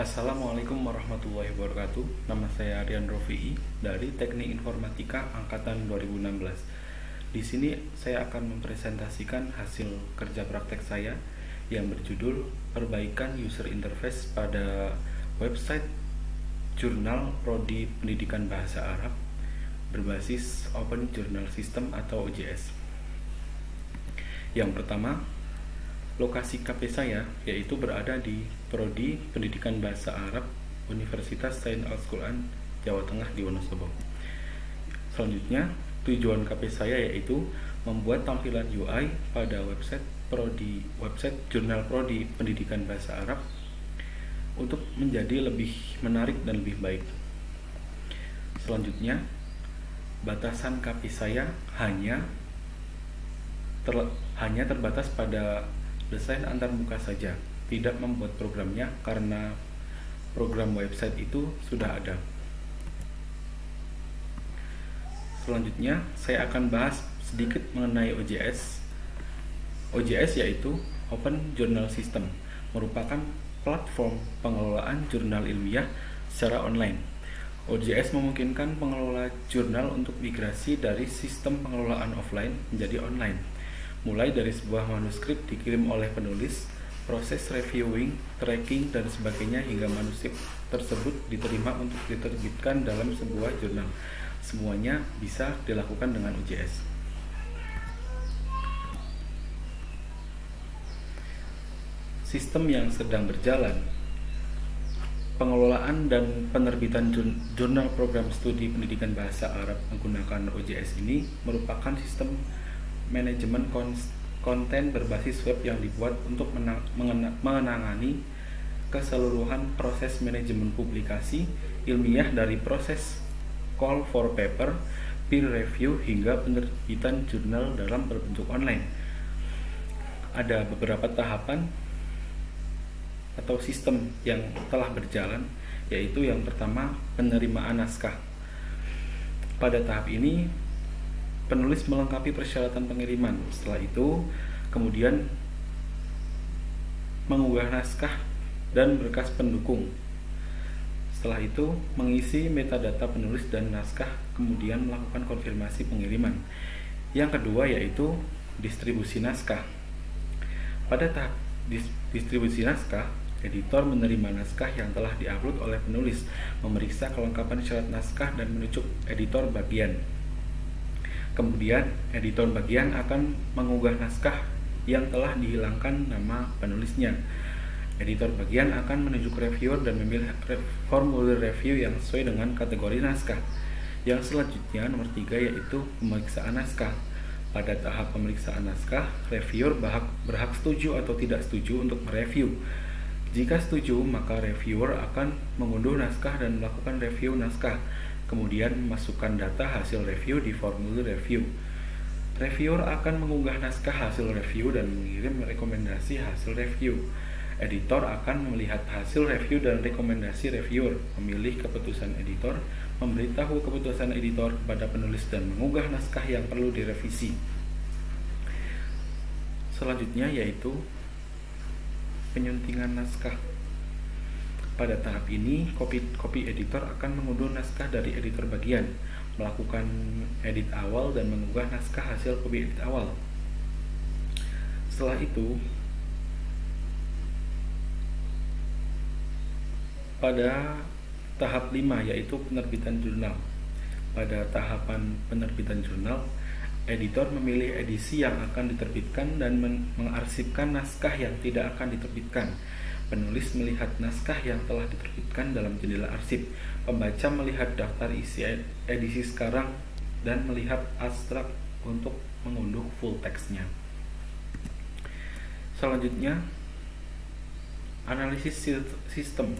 Assalamualaikum warahmatullahi wabarakatuh. Nama saya Aryan Rofi'i dari Teknik Informatika Angkatan 2016. Di sini saya akan mempresentasikan hasil kerja praktek saya yang berjudul Perbaikan User Interface pada website Jurnal Prodi Pendidikan Bahasa Arab berbasis Open Journal System atau OJS. Yang pertama, lokasi KP saya yaitu berada di Prodi Pendidikan Bahasa Arab Universitas Saint Al-Quran Jawa Tengah di Wonosobo. Selanjutnya, tujuan KP saya yaitu membuat tampilan UI pada website Jurnal Prodi Pendidikan Bahasa Arab untuk menjadi lebih menarik dan lebih baik. Selanjutnya, batasan KP saya hanya terbatas pada desain antarmuka saja, tidak membuat programnya karena program website itu sudah ada. Selanjutnya, saya akan bahas sedikit mengenai OJS. OJS yaitu Open Journal System, merupakan platform pengelolaan jurnal ilmiah secara online. OJS memungkinkan pengelola jurnal untuk migrasi dari sistem pengelolaan offline menjadi online, mulai dari sebuah manuskrip dikirim oleh penulis, proses reviewing, tracking, dan sebagainya hingga manuskrip tersebut diterima untuk diterbitkan dalam sebuah jurnal. Semuanya bisa dilakukan dengan OJS. Sistem yang sedang berjalan. Pengelolaan dan penerbitan jurnal program studi pendidikan bahasa Arab menggunakan OJS ini merupakan sistem manajemen konten berbasis web yang dibuat untuk menangani keseluruhan proses manajemen publikasi ilmiah dari proses call for paper, peer review, hingga penerbitan jurnal dalam berbentuk online. Ada beberapa tahapan atau sistem yang telah berjalan, yaitu yang pertama, penerimaan naskah. Pada tahap ini, penulis melengkapi persyaratan pengiriman. Setelah itu, kemudian mengunggah naskah dan berkas pendukung. Setelah itu, mengisi metadata penulis dan naskah, kemudian melakukan konfirmasi pengiriman. Yang kedua yaitu distribusi naskah. Pada tahap distribusi naskah, editor menerima naskah yang telah diupload oleh penulis, memeriksa kelengkapan syarat naskah dan menunjuk editor bagian. Kemudian, editor bagian akan mengunggah naskah yang telah dihilangkan nama penulisnya. Editor bagian akan menunjuk reviewer dan memilih formulir review yang sesuai dengan kategori naskah. Yang selanjutnya, nomor 3, yaitu pemeriksaan naskah. Pada tahap pemeriksaan naskah, reviewer berhak setuju atau tidak setuju untuk mereview. Jika setuju, maka reviewer akan mengunduh naskah dan melakukan review naskah, kemudian memasukkan data hasil review di formulir review. Reviewer akan mengunggah naskah hasil review dan mengirim rekomendasi hasil review. Editor akan melihat hasil review dan rekomendasi reviewer, memilih keputusan editor, memberitahu keputusan editor kepada penulis, dan mengunggah naskah yang perlu direvisi. Selanjutnya yaitu penyuntingan naskah. Pada tahap ini, copy editor akan mengunduh naskah dari editor bagian, melakukan edit awal, dan mengunggah naskah hasil copy edit awal. Setelah itu, pada tahap 5 yaitu penerbitan jurnal. Pada tahapan penerbitan jurnal, editor memilih edisi yang akan diterbitkan dan mengarsipkan naskah yang tidak akan diterbitkan. Penulis melihat naskah yang telah diterbitkan dalam jendela arsip. Pembaca melihat daftar isi edisi sekarang dan melihat abstrak untuk mengunduh full teksnya. Selanjutnya, analisis sistem.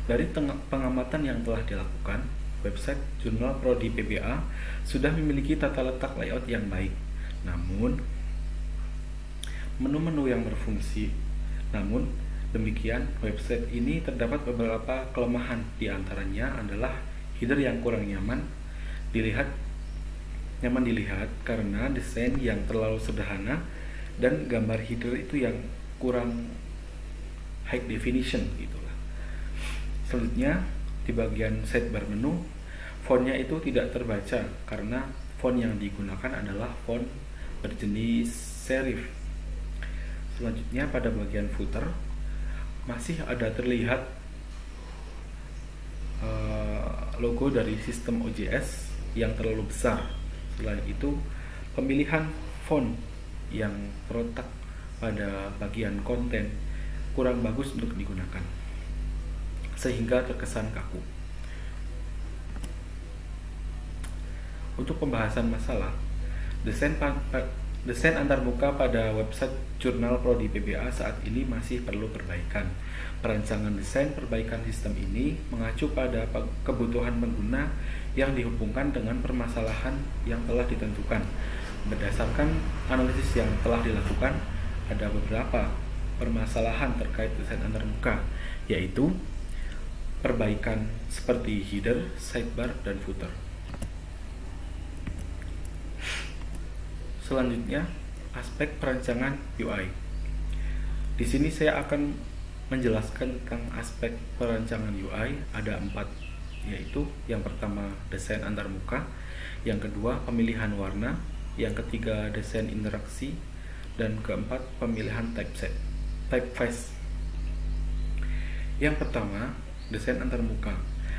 Dari pengamatan yang telah dilakukan, website Jurnal Prodi PBA sudah memiliki tata letak layout yang baik. Namun, menu-menu yang berfungsi. Namun, demikian, website ini terdapat beberapa kelemahan. Di antaranya adalah header yang kurang nyaman dilihat karena desain yang terlalu sederhana dan gambar header itu yang kurang high definition gitulah. Selanjutnya di bagian sidebar menu, fontnya itu tidak terbaca karena font yang digunakan adalah font berjenis serif. Selanjutnya pada bagian footer masih ada terlihat logo dari sistem OJS yang terlalu besar. Selain itu, pemilihan font yang terletak pada bagian konten kurang bagus untuk digunakan, sehingga terkesan kaku. Untuk pembahasan masalah desain antarmuka pada website jurnal Prodi PBA saat ini masih perlu perbaikan. Perancangan desain perbaikan sistem ini mengacu pada kebutuhan pengguna yang dihubungkan dengan permasalahan yang telah ditentukan. Berdasarkan analisis yang telah dilakukan, ada beberapa permasalahan terkait desain antarmuka, yaitu perbaikan seperti header, sidebar, dan footer. Selanjutnya, aspek perancangan UI. Di sini saya akan menjelaskan tentang aspek perancangan UI. Ada 4, yaitu yang pertama desain antarmuka, yang kedua pemilihan warna, yang ketiga desain interaksi, dan keempat pemilihan typeface. Yang pertama, desain antarmuka.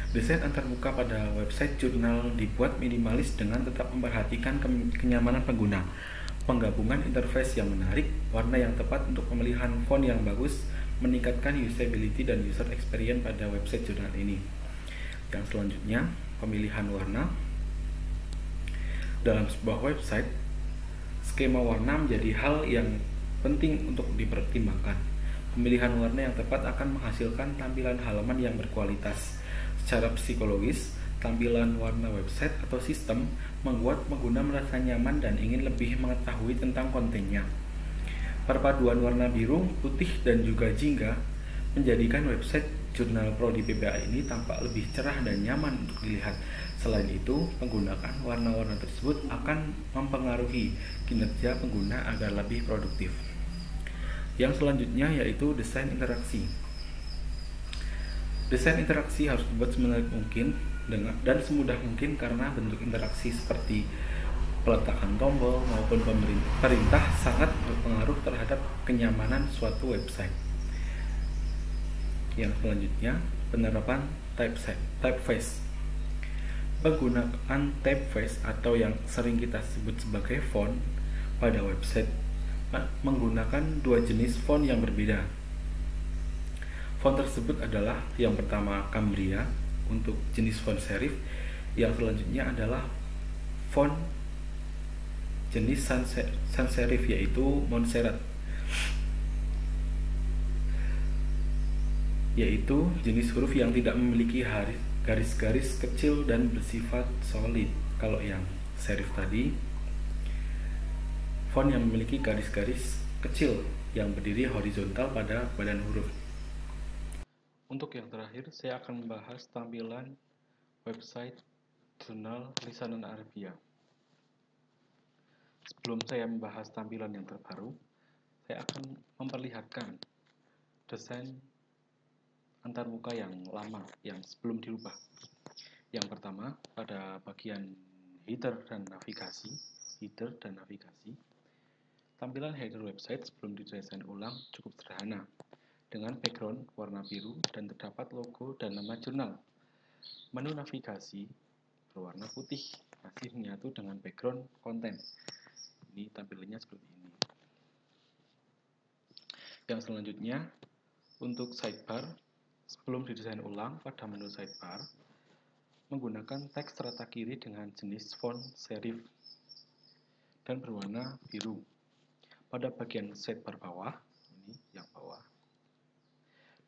Desain antarmuka pada website jurnal dibuat minimalis dengan tetap memperhatikan kenyamanan pengguna, penggabungan interface yang menarik, warna yang tepat untuk pemilihan font yang bagus, meningkatkan usability dan user experience pada website jurnal ini. Yang selanjutnya, pemilihan warna. Dalam sebuah website, skema warna menjadi hal yang penting untuk dipertimbangkan. Pemilihan warna yang tepat akan menghasilkan tampilan halaman yang berkualitas. Secara psikologis, tampilan warna website atau sistem membuat pengguna merasa nyaman dan ingin lebih mengetahui tentang kontennya. Perpaduan warna biru, putih, dan juga jingga menjadikan website jurnal Prodi PBA ini tampak lebih cerah dan nyaman untuk dilihat. Selain itu, penggunaan warna-warna tersebut akan mempengaruhi kinerja pengguna agar lebih produktif. Yang selanjutnya yaitu desain interaksi. Desain interaksi harus dibuat semenarik mungkin dan semudah mungkin karena bentuk interaksi seperti peletakan tombol maupun perintah sangat berpengaruh terhadap kenyamanan suatu website. Yang selanjutnya, penerapan typeface. Penggunaan typeface atau yang sering kita sebut sebagai font pada website menggunakan 2 jenis font yang berbeda. Font tersebut adalah yang pertama Cambria untuk jenis font serif, yang selanjutnya adalah font jenis sans serif yaitu Montserrat, yaitu jenis huruf yang tidak memiliki garis-garis kecil dan bersifat solid. Kalau yang serif tadi, font yang memiliki garis-garis kecil yang berdiri horizontal pada badan huruf. Untuk yang terakhir, saya akan membahas tampilan website jurnal Lisanan Arabia. Sebelum saya membahas tampilan yang terbaru, saya akan memperlihatkan desain antarmuka yang lama yang sebelum dirubah. Yang pertama, pada bagian header dan navigasi, tampilan header website sebelum didesain ulang cukup sederhana, dengan background warna biru dan terdapat logo dan nama jurnal. Menu navigasi berwarna putih, masih menyatu dengan background konten. Ini tampilannya seperti ini. Yang selanjutnya, untuk sidebar, sebelum didesain ulang pada menu sidebar, menggunakan teks rata kiri dengan jenis font serif dan berwarna biru. Pada bagian sidebar bawah, ini yang bawah,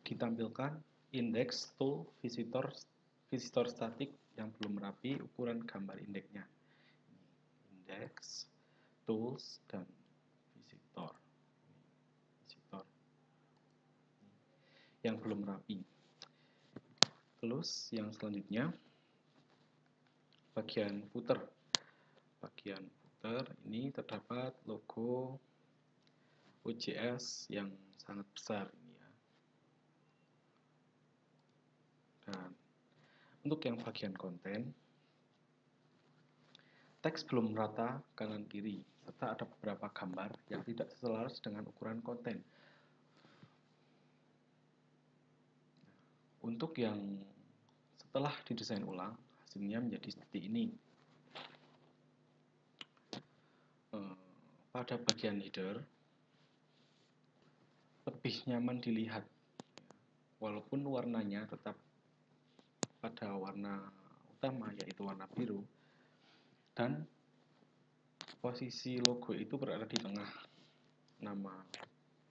ditampilkan index tool visitor statik yang belum rapi ukuran gambar indeksnya. Index, tools, dan visitor yang belum rapi. Terus yang selanjutnya bagian footer ini terdapat logo OJS yang sangat besar ini ya. Dan untuk yang bagian konten, teks belum merata kanan kiri, serta ada beberapa gambar yang tidak selaras dengan ukuran konten. Untuk yang setelah didesain ulang, hasilnya menjadi seperti ini. Pada bagian header, lebih nyaman dilihat, walaupun warnanya tetap pada warna utama, yaitu warna biru, dan posisi logo itu berada di tengah. Nama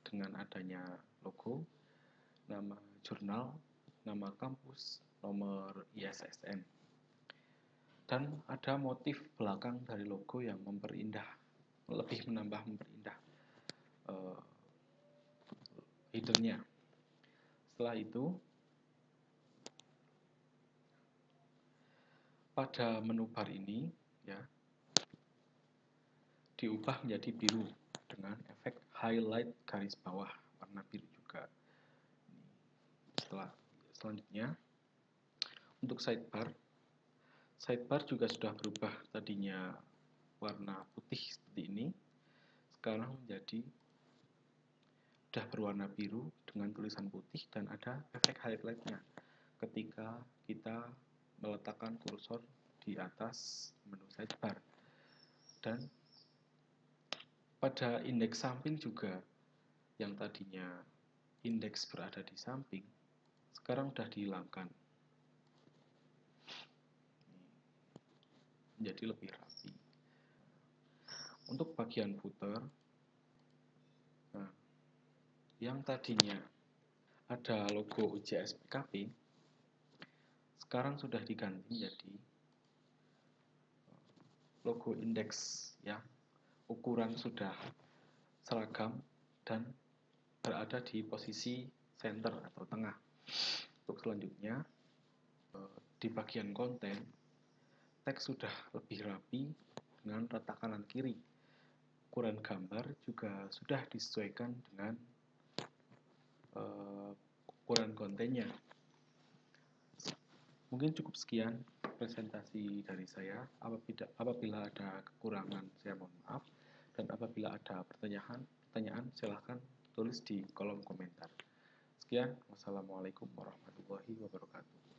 dengan adanya logo, nama jurnal, nama kampus, nomor ISSN, dan ada motif belakang dari logo yang memperindah, lebih memperindah headernya. Setelah itu, pada menu bar ini ya diubah menjadi biru dengan efek highlight garis bawah warna biru juga. Selanjutnya untuk sidebar juga sudah berubah, tadinya warna putih seperti ini, sekarang menjadi sudah berwarna biru dengan tulisan putih dan ada efek highlightnya ketika kita meletakkan kursor di atas menu sidebar. Dan pada indeks samping juga, yang tadinya indeks berada di samping, sekarang sudah dihilangkan, menjadi lebih rapi. Untuk bagian footer, nah, yang tadinya ada logo UJS PKP, sekarang sudah diganti menjadi logo indeks yang ukuran sudah seragam dan berada di posisi center atau tengah. Untuk selanjutnya, di bagian konten, teks sudah lebih rapi dengan letak kanan kiri. Ukuran gambar juga sudah disesuaikan dengan ukuran kontennya. Mungkin cukup sekian presentasi dari saya. Apabila ada kekurangan, saya mohon maaf. Dan apabila ada pertanyaan, silahkan tulis di kolom komentar. Sekian, wassalamualaikum warahmatullahi wabarakatuh.